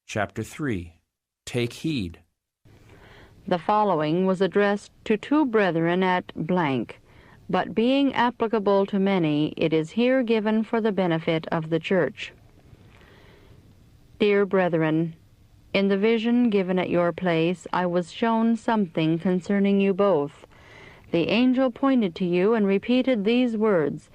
Chapter 3. Take heed. The following was addressed to two brethren at blank, but being applicable to many, it is here given for the benefit of the church. Dear brethren, in the vision given at your place, I was shown something concerning you both. The angel pointed to you and repeated these words,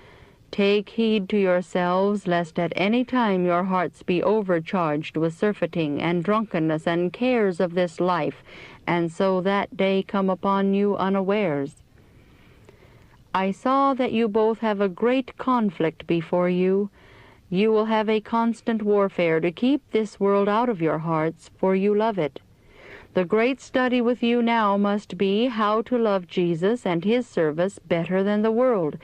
"Take heed to yourselves, lest at any time your hearts be overcharged with surfeiting and drunkenness and cares of this life, and so that day come upon you unawares." I saw that you both have a great conflict before you. You will have a constant warfare to keep this world out of your hearts, for you love it. The great study with you now must be how to love Jesus and his service better than the world.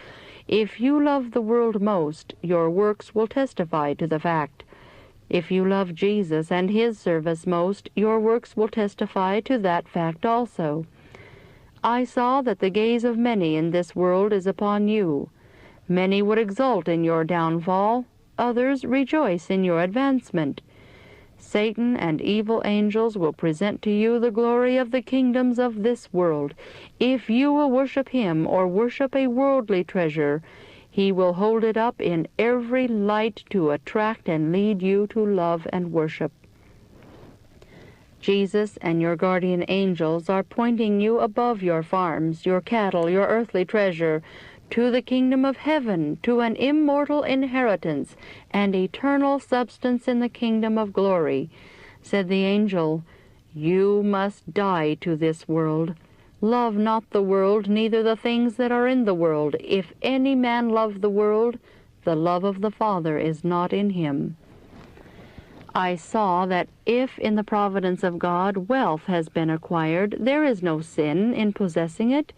If you love the world most, your works will testify to the fact. If you love Jesus and his service most, your works will testify to that fact also. I saw that the gaze of many in this world is upon you. Many would exult in your downfall, others rejoice in your advancement. Satan and evil angels will present to you the glory of the kingdoms of this world. If you will worship him or worship a worldly treasure, he will hold it up in every light to attract and lead you to love and worship. Jesus and your guardian angels are pointing you above your farms, your cattle, your earthly treasure, to the kingdom of heaven, to an immortal inheritance and eternal substance in the kingdom of glory. Said the angel, "You must die to this world. Love not the world, neither the things that are in the world. If any man love the world, the love of the Father is not in him." I saw that if in the providence of God wealth has been acquired, there is no sin in possessing it,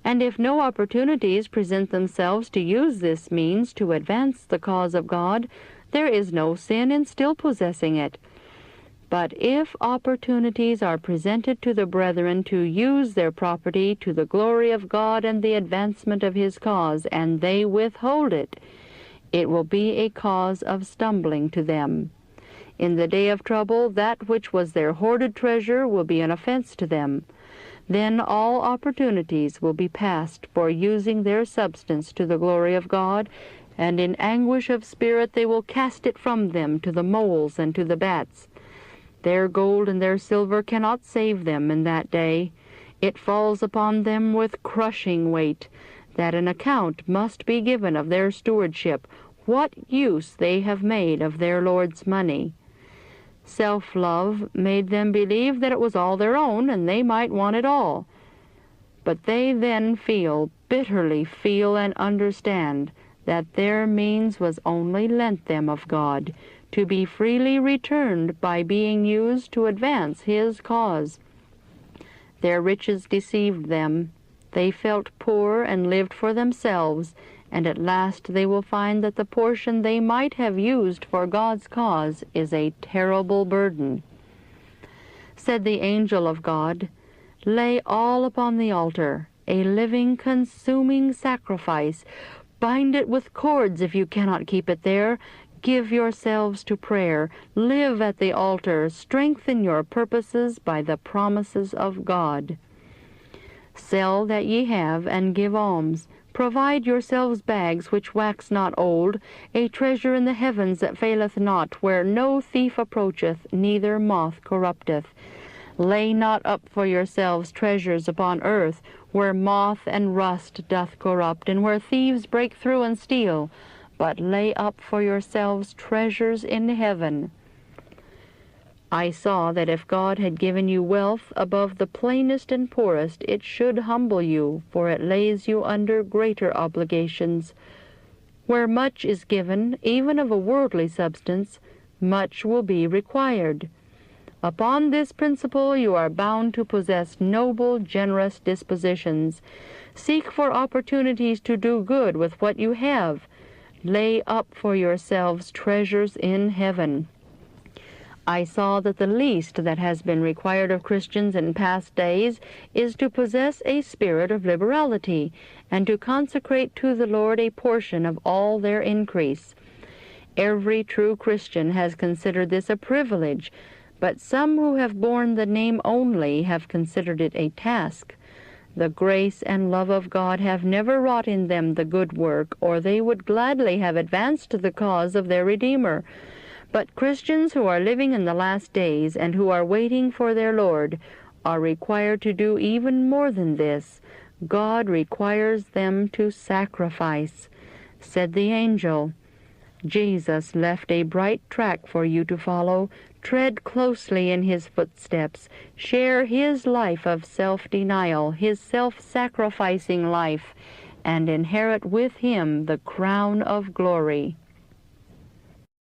and if no opportunities present themselves to use this means to advance the cause of God, there is no sin in still possessing it. But if opportunities are presented to the brethren to use their property to the glory of God and the advancement of his cause, and they withhold it, it will be a cause of stumbling to them. In the day of trouble, that which was their hoarded treasure will be an offense to them. Then all opportunities will be past for using their substance to the glory of God, and in anguish of spirit they will cast it from them to the moles and to the bats. Their gold and their silver cannot save them in that day. It falls upon them with crushing weight, that an account must be given of their stewardship, what use they have made of their Lord's money. Self-love made them believe that it was all their own and they might want it all. But they then bitterly feel and understand that their means was only lent them of God, to be freely returned by being used to advance his cause. Their riches deceived them. They felt poor and lived for themselves, and at last they will find that the portion they might have used for God's cause is a terrible burden. Said the angel of God, "Lay all upon the altar, a living, consuming sacrifice. Bind it with cords if you cannot keep it there. Give yourselves to prayer. Live at the altar. Strengthen your purposes by the promises of God. Sell that ye have, and give alms. Provide yourselves bags which wax not old, a treasure in the heavens that faileth not, where no thief approacheth, neither moth corrupteth. Lay not up for yourselves treasures upon earth, where moth and rust doth corrupt, and where thieves break through and steal, but lay up for yourselves treasures in heaven." I saw that if God had given you wealth above the plainest and poorest, it should humble you, for it lays you under greater obligations. Where much is given, even of a worldly substance, much will be required. Upon this principle you are bound to possess noble, generous dispositions. Seek for opportunities to do good with what you have. Lay up for yourselves treasures in heaven. I saw that the least that has been required of Christians in past days is to possess a spirit of liberality, and to consecrate to the Lord a portion of all their increase. Every true Christian has considered this a privilege, But some who have borne the name only have considered it a task. The grace and love of God have never wrought in them the good work, or they would gladly have advanced the cause of their Redeemer. But Christians who are living in the last days and who are waiting for their Lord are required to do even more than this. God requires them to sacrifice. Said the angel, Jesus left a bright track for you to follow. Tread closely in his footsteps. Share his life of self-denial, his self-sacrificing life, and inherit with him the crown of glory.